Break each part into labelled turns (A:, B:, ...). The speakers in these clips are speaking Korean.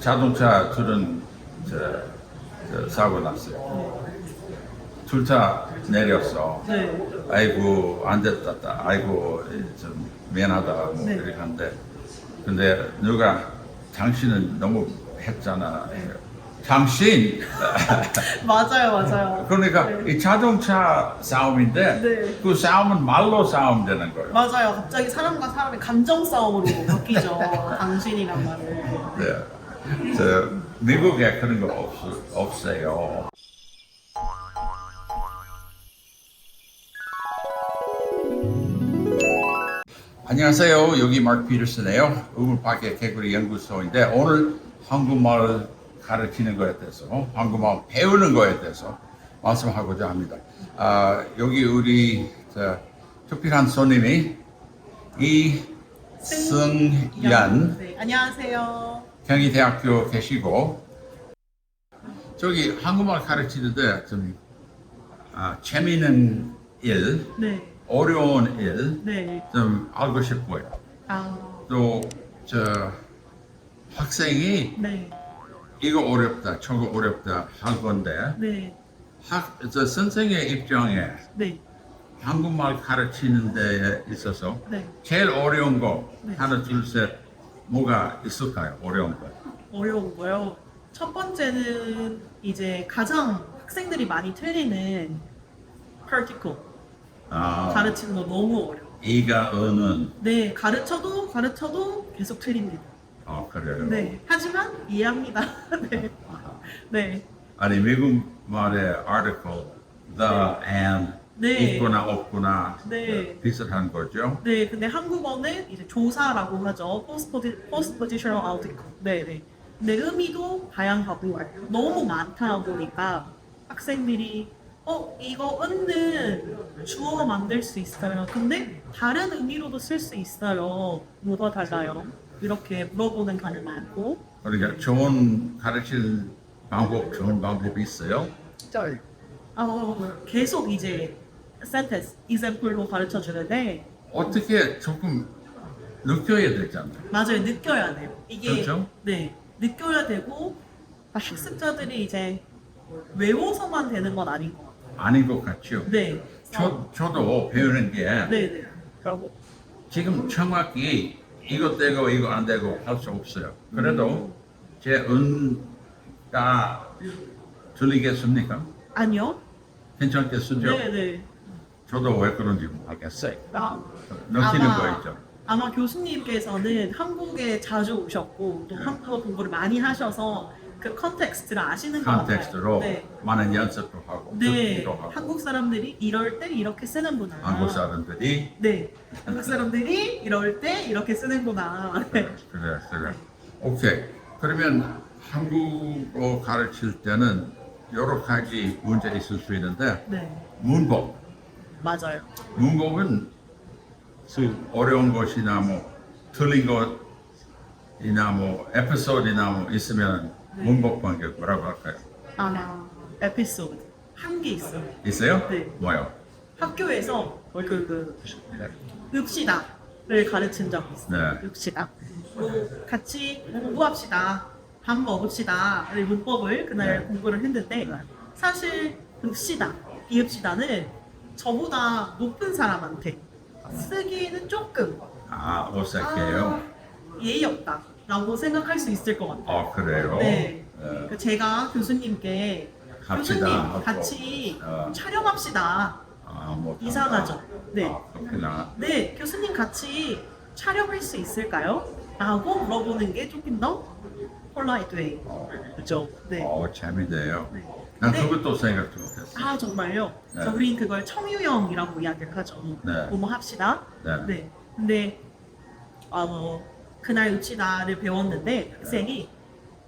A: 자동차 둘은 사고 났어요. 둘 다 내렸어.
B: 네.
A: 아이고 안 됐다. 아이고 좀 미안하다. 뭐
B: 네.
A: 그렇게 한데 근데 누가 당신은 너무 했잖아. 당신.
B: 맞아요.
A: 그러니까
B: 네.
A: 이 자동차 싸움인데
B: 네.
A: 그 싸움은 말로 싸움 되는 거예요.
B: 맞아요. 갑자기 사람과 사람의 감정 싸움으로 바뀌죠. 당신이란 말을.
A: 네. 미국에 그런 거 없어요. 안녕하세요. 여기 마크 피터슨이에요. 우물파괴 개구리 연구소인데 오늘 한국말 가르치는 거에 대해서 한국말 배우는 거에 대해서 말씀하고자 합니다. 여기 우리 특별한 손님이 이승연
B: 네. 안녕하세요.
A: 경희대학교 계시고 저기 한국말 가르치는데 좀 재미있는 일,
B: 네.
A: 어려운 일
B: 네.
A: 좀 알고 싶고요. 또 학생이
B: 네.
A: 이거 어렵다, 저거 어렵다 할 건데
B: 네.
A: 선생의 입장에
B: 네.
A: 한국말 가르치는 데 있어서
B: 네.
A: 제일 어려운 거
B: 네.
A: 하나 둘 셋 뭐가 있을까요? 어려운 거.
B: 어려운 거요. 첫 번째는 이제 가장 학생들이 많이 틀리는 particle 가르치는 거 너무 어려워.
A: 이가 어는
B: 네, 가르쳐도 계속 틀립니다.
A: 그래요.
B: 네, 하지만 이해합니다. 네, 네,
A: 아니 미국 말의 article the and
B: 네.
A: 있거나 없거나
B: 네.
A: 비슷한 거죠.
B: 네. 근데 한국어는 이제 조사라고 하죠. postpositional article. 네, 네. 근데 의미도 다양하고 너무 많다 보니까 학생들이 이거 은는 주어 만들 수 있어요. 근데 다른 의미로도 쓸 수 있어요. 뭐가 달라요? 이렇게 물어보는 경우 많고.
A: 그러니까 좋은 가르칠 좋은 방법이 있어요.
B: 계속 이제 sentence, example로 가르쳐 주는데
A: 어떻게 조금 느껴야 되잖아요.
B: 맞아요. 느껴야 돼요. 이게
A: 그렇죠?
B: 네, 느껴야 되고 학습자들이 이제 외워서만 되는 건 아닌 것 같아요.
A: 아닌 것 같죠.
B: 네.
A: 저도 배우는 게
B: 네, 네.
A: 지금 정확히 이거 되고 이거 안 되고 할 수 없어요. 그래도 제 은가 들리겠습니까?
B: 아니요.
A: 괜찮겠죠?
B: 네, 네.
A: 저도 왜 그런지 모르겠어요.
B: 아,
A: 느끼는
B: 아마-
A: 거 있죠.
B: 아마 교수님께서는 한국에 자주 오셨고 또 한국어 공부를 많이 하셔서 그 컨텍스트를 아시는 것 같아요.
A: 컨텍스트로
B: 네.
A: 많은 연습도 하고
B: 네.
A: 듣기도 하고
B: 한국 사람들이 이럴 때 이렇게 쓰는구나.
A: 한국 사람들이
B: 네. 한국 사람들이 이럴 때 이렇게 쓰는구나. 네.
A: 그래. 오케이. 그러면 한국어 가르칠 때는 여러 가지 문제 있을 수 있는데
B: 네.
A: 문법.
B: 맞아요.
A: 문법은 어려운 것이나 뭐 틀린 것이나 뭐 에피소드나 뭐 있으면
B: 네.
A: 문법 관계 뭐라고 할까요?
B: 에피소드 한 개 있어요.
A: 있어요?
B: 네.
A: 뭐요?
B: 학교에서 읍시다를 가르친 적이 있어요.
A: 네.
B: 읍시다. 같이 공부합시다. 밥 먹읍시다. 이 문법을 그날
A: 네.
B: 공부를 했는데 사실 읍시다, 비읍시다는 저보다 높은 사람한테 쓰기에는 조금
A: 어색해요.
B: 예의 없다라고 생각할 수 있을 것 같아요.
A: 그래요?
B: 네.
A: 네.
B: 제가 교수님께
A: 합시다
B: 교수님
A: 하고.
B: 같이 촬영합시다.
A: 뭐
B: 이상하죠. 네.
A: 그렇구나.
B: 네, 교수님 같이 촬영할 수 있을까요? 라고 물어보는 게 조금 더 폴라이트해. 그죠? 네.
A: 재미돼요.
B: 네.
A: 난
B: 네.
A: 그것도 생각도 못했어.
B: 정말요?
A: 네.
B: 우린 그걸 청유형이라고 이야기를 하죠.
A: 네.
B: 뭐뭐 합시다.
A: 네.
B: 근데 그날 읍시다를 배웠는데 학생이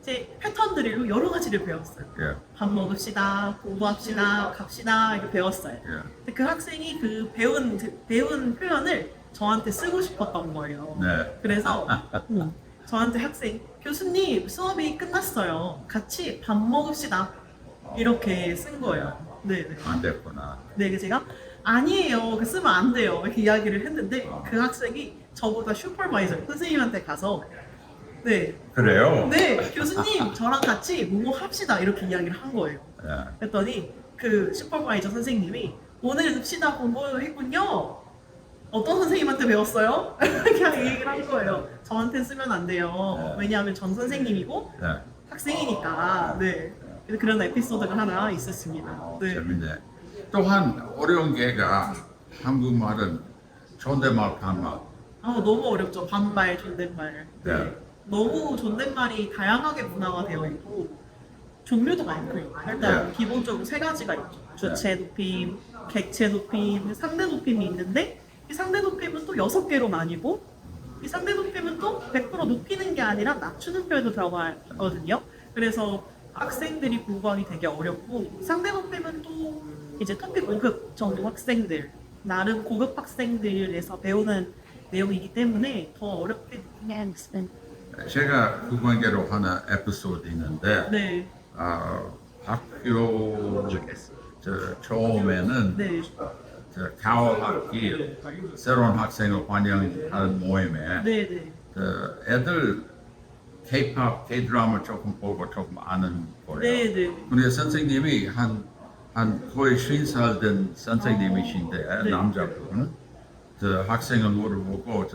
B: 이제 패턴들로 여러 가지를 배웠어요.
A: 예.
B: 밥 먹읍시다, 공부합시다, 갑시다 이렇게 배웠어요.
A: 예.
B: 근데 그 학생이 그 배운 표현을 저한테 쓰고 싶었던 거예요.
A: 네.
B: 그래서 저한테 교수님 수업이 끝났어요. 같이 밥 먹읍시다. 이렇게 쓴 거예요. 네네.
A: 안 됐구나.
B: 네, 그래서 제가 아니에요. 그 쓰면 안 돼요. 이렇게 이야기를 했는데 그 학생이 저보다 슈퍼바이저 선생님한테 가서 네.
A: 그래요?
B: 네, 교수님 저랑 같이 뭐뭐 합시다 이렇게 이야기를 한 거예요.
A: 예.
B: 그랬더니 그 슈퍼바이저 선생님이 오늘 읍시다 공부를 했군요. 어떤 선생님한테 배웠어요? 그냥 이 얘기를 한 거예요. 저한테 쓰면 안 돼요.
A: 네.
B: 왜냐하면 전 선생님이고
A: 예.
B: 학생이니까. 네. 그래서 그런 에피소드가 하나 있었습니다. 네.
A: 재밌네. 또한 어려운 게가 한국말은 존댓말 반말.
B: 너무 어렵죠. 반말, 존댓말. 네.
A: 네.
B: 너무 존댓말이 다양하게 분화가 되어 있고 종류도 많고 일단
A: 네.
B: 기본적으로 세 가지가 있죠. 주체 높임, 객체 높임, 상대 높임이 있는데 이 상대 높임은 또 6개로 나뉘고 이 상대 높임은 또 100% 높이는 게 아니라 낮추는 표현도 들어가거든요. 그래서 학생들이 공부하기 되게 어렵고 상대 높임은 또 이제 토픽 5급 정도 학생들 나름 고급 학생들에서 배우는 내용이기 때문에 더 어렵게 느끼게 했습니다.
A: 제가 그 관계로 하나 에피소드 있는데
B: 네,
A: 학교 처음에는
B: 네,
A: 가을학기 새로운 학생을 환영하는 모임에
B: 네, 네.
A: 애들 K-pop, K-드라마 조금 보고 조금 아는 거예요.
B: 네, 네.
A: 근데 선생님이 한 거의 50살 된 선생님이신데
B: 네.
A: 남자분 학생을 물어보고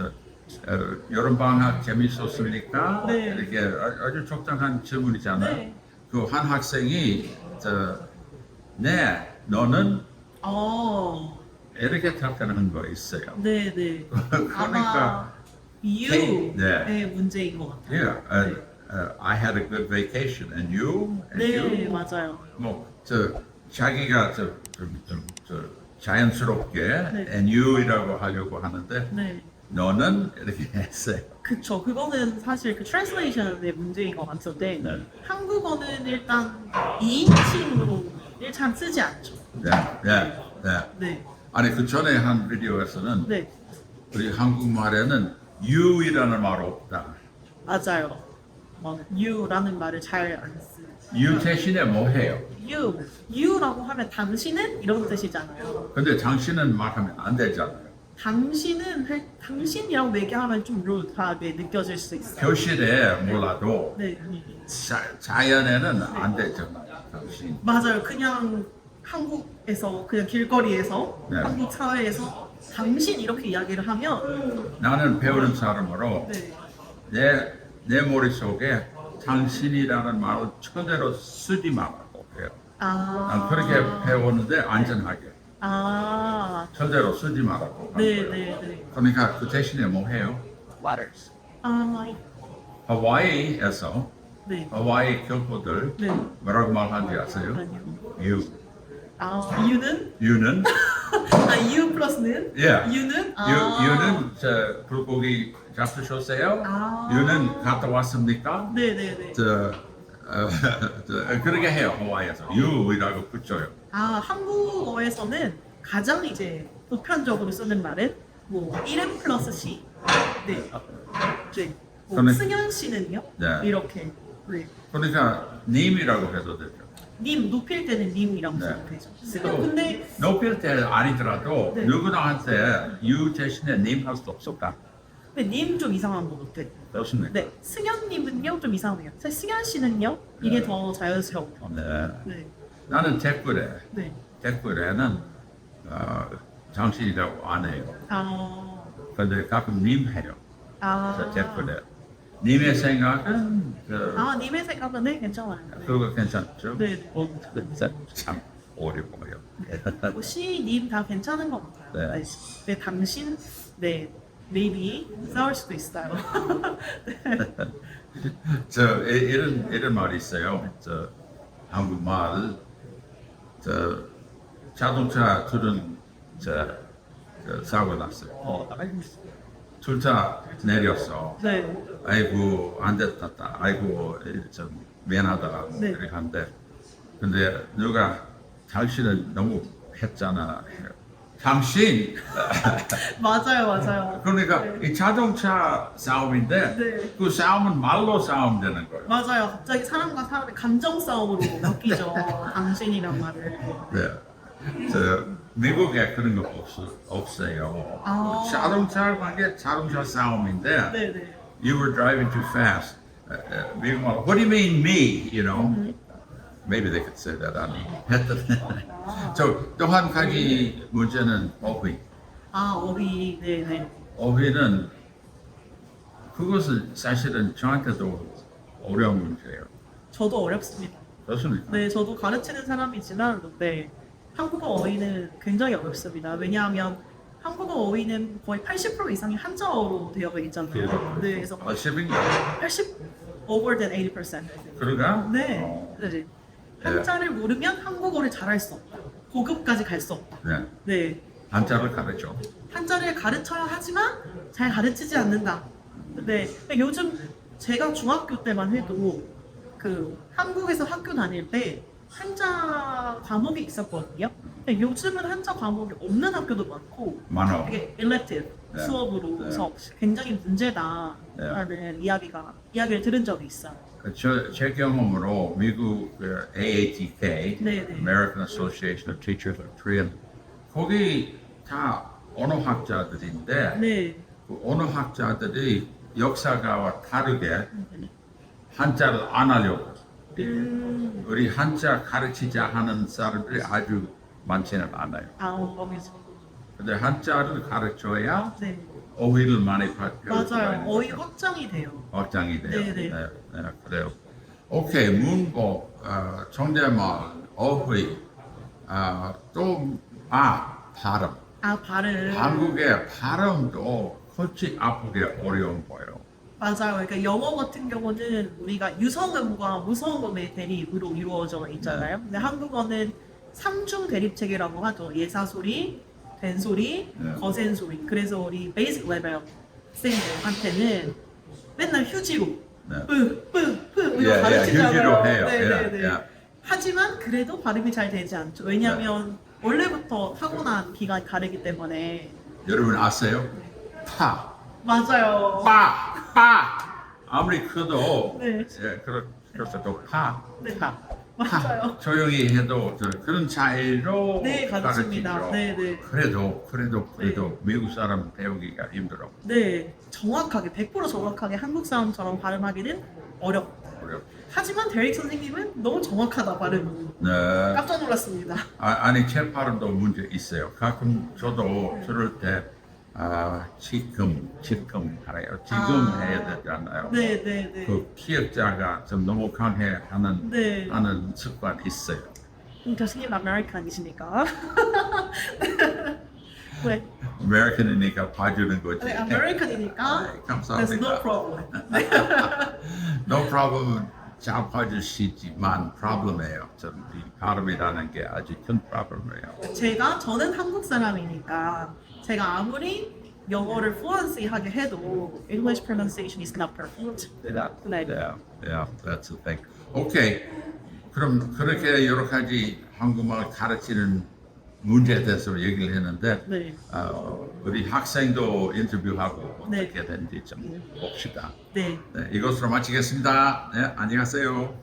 A: 여름방학 재밌었습니까?
B: 네.
A: 이렇게 아주 적당한 질문이잖아요.
B: 네.
A: 그 한 학생이 네, 너는 이렇게 답변한 거 있어요.
B: 네, 네.
A: 그러니까
B: 아마
A: 네.
B: 이유의 문제인 것 같아요.
A: Yeah, I had a good vacation, and you? And
B: 네,
A: you?
B: 맞아요.
A: 자기가 자연스럽게
B: 네.
A: and you이라고 하려고 하는데
B: 네.
A: 너는 이렇게 했어요.
B: 그쵸. 그거는 사실 그 트랜스레이션의 문제인 것 같은데
A: 네.
B: 한국어는 일단 2인칭으로 잘 쓰지 않죠.
A: 네, 네, 네.
B: 네,
A: 아니 그 전에 한 비디오에서는
B: 네,
A: 우리 한국말에는 you이라는 말 없다.
B: 맞아요. you라는 말을 잘 안 쓰.
A: you 대신에 뭐 해요?
B: you라고 하면 당신은 이런 뜻이잖아요.
A: 근데 당신은 말하면 안 되잖아요.
B: 당신이라고 얘기하면 좀 루드하게 느껴질 수 있어요.
A: 교실에 몰라도
B: 네,
A: 자연에는 안 되잖아요. 당신.
B: 맞아요. 그냥 한국에서 그냥 길거리에서
A: 네.
B: 한국 사회에서 당신 이렇게 이야기를 하면
A: 나는 배우는 사람으로
B: 네.
A: 내 머릿속에 당신이라는 말을 그대로 쓰지 말라고 해요. 난 그렇게 배웠는데 안전하게 절대로 쓰지 말라고 하는
B: 네,
A: 거예요.
B: 네, 네.
A: 그러니까 그 대신에 뭐 해요?
C: Waters.
A: 하와이에서
B: 네.
A: 하와이 교포들
B: 네.
A: 뭐라고 말하는지 아세요?
B: 아니요.
A: You.
B: you는?
A: You는
B: you 플러스는?
A: Yeah.
B: you는?
A: You는 불고기 잡수셨어요? You는 갔다 왔습니까?
B: 네네네.
A: 그렇게 해요 하와이에서 You이라고 붙여요.
B: 한국어에서는 가장 이제 보편적으로 쓰는 말은 뭐 이름 플러스 시. 네. 네.
A: 그러면-
B: 승현 씨는요?
A: 네.
B: 이렇게. 네.
A: 그러니까 님이라고 해도 되죠.
B: 님 높일 때는 님이라고
A: 네.
B: 써도 되죠. 근데
A: 높일 때 아니더라도
B: 네.
A: 누구나한테 you 대신에 님 할 수 없을까?
B: 님 좀 이상한 거 같아요.
A: 그렇습니까?
B: 네. 승현님은요 좀 이상해요. 사실 승현 씨는요 이게
A: 네.
B: 더 자연스러워요.
A: 네.
B: 네.
A: 나는
B: 네.
A: 댓글에는 당신이라고 안 해요. 근데 가끔 님 해요. 댓글에. 님의 생각은
B: 님의 생각은 네, 괜찮아요. 네.
A: 그거 괜찮죠?
B: 네.
A: 참 어려워요.
B: 님 다 괜찮은 것 같아요.
A: 네.
B: 네, 당신, 네, maybe 싸울 수도 있어요.
A: 이런 말이 있어요. 한국말 자동차 둘은 사고 났어요. 둘 다 내렸어.
B: 네,
A: 아이고 안 됐다. 아이고 좀 미안하다.
B: 네.
A: 이렇게 하는데 근데 누가 당신은 너무 했잖아. 당신.
B: 맞아요.
A: 그러니까
B: 네.
A: 이 자동차 싸움인데
B: 네.
A: 그 싸움은 말로 싸움 되는 거예요.
B: 맞아요. 갑자기 사람과 사람의 감정 싸움으로 바뀌죠. 당신이란 말을.
A: 네. 미국에 그런 거 없어요. 자동차 관계 자동차 싸움인데
B: 네네.
A: you were driving too fast. 미국말 What do you mean me? You know, maybe they could say that. I mean, 또 한 가지 문제는 어휘.
B: 아, 어휘, 네네.
A: 어휘는 그것은 사실은 저한테도 어려운 문제예요.
B: 저도 어렵습니다.
A: 그렇습니까?
B: 네, 저도 가르치는 사람이지만, 네, 한국어 어휘는 굉장히 어렵습니다. 왜냐하면 한국어 어휘는 거의 80% 이상이 한자어로 되어 있잖아요. 네, 그래서
A: 80인가?
B: 80, over than 80%.
A: 그런가?
B: 네, 네. 한자를 모르면 한국어를 잘할 수 없다. 고급까지 갈 수 없다.
A: 네.
B: 네,
A: 한자를 가르쳐.
B: 한자를 가르쳐야 하지만 잘 가르치지 않는다. 네, 요즘 제가 중학교 때만 해도 그 한국에서 학교 다닐 때 한자 과목이 있었거든요. 근데 요즘은 한자 과목이 없는 학교도 많고
A: 많아.
B: 되게 elective
A: 네.
B: 수업으로서 굉장히 문제다라는 이야기를 들은 적이 있어요.
A: 제 경험으로 미국 AATK,
B: 네, 네.
A: American Association of Teachers of Korean, 거기 다 언어학자들인데
B: 네,
A: 그 언어학자들이 역사가와 다르게 한자를 안 하려고 우리 한자 가르치자 하는 사람들이 아주 많지는 않아요.
B: 거기서.
A: 근데 한자를 가르쳐야
B: 네,
A: 어휘를 많이 배울 수가
B: 맞아요.
A: 있는
B: 어휘
A: 거죠.
B: 확장이 돼요.
A: 확장이 돼요.
B: 네, 네.
A: 그래요. 오케이, 문법, 존댓말, 어휘, 발음.
B: 발음.
A: 한국의 발음도 솔직히 아프게 어려운 거예요.
B: 맞아요. 그러니까 영어 같은 경우는 우리가 유성음과 무성음의 대립으로 이루어져 있잖아요. 근데 한국어는 삼중 대립체계라고 하죠. 예사소리, 된소리,
A: 네.
B: 거센소리. 그래서 우리 베이직 레벨 학생들한테는 맨날 휴지로
A: 네.
B: 이거
A: 예,
B: 가르치잖아요.
A: 휴지로 해요.
B: 네.
A: 예.
B: 하지만 그래도 발음이 잘 되지 않죠. 왜냐하면 원래부터 타고난 귀가 다르기 때문에.
A: 여러분 아세요? 파,
B: 맞아요.
A: 빠. 아무리 커도
B: 네.
A: 그래서 또 파.
B: 네. 맞아요.
A: 조용히 해도 그런 차이로
B: 네, 가르칩니다.
A: 가르치죠.
B: 네.
A: 그래도 미국 사람 배우기가 힘들어.
B: 네, 정확하게 100% 정확하게 한국 사람처럼 발음하기는 어렵다. 하지만 데릭 선생님은 너무 정확하다 발음이.
A: 네.
B: 깜짝 놀랐습니다.
A: 아니 제 발음도 문제 있어요. 가끔 저도 들을 때 지금 하래요. 지금 해야 되잖아요.
B: 네.
A: 그 기억자가 좀 너무 강해 하는
B: 네.
A: 습관 있어요.
B: 교수님 아메리칸이시니까. 네,
A: 아메리칸이니까 봐주는 거지.
B: 네 아메리칸이니까.
A: 네, 감사합니다.
B: There's no problem.
A: No problem. 잘 봐주시지만 problem이에요. 이 발음이라는 게 아주 큰 problem이에요.
B: 저는 한국 사람이니까 제가 아무리 영어를 fluency 하게 해도 English pronunciation is not perfect. 네.
A: Yeah, that's the thing. 오케이. 그럼 그렇게 여러 가지 한국말 가르치는 문제에 대해서 얘기를 했는데
B: 네.
A: 우리 학생도 인터뷰하고
B: 네.
A: 어떻게 된지 좀 봅시다.
B: 네.
A: 네, 이것으로 마치겠습니다. 네, 안녕히 가세요.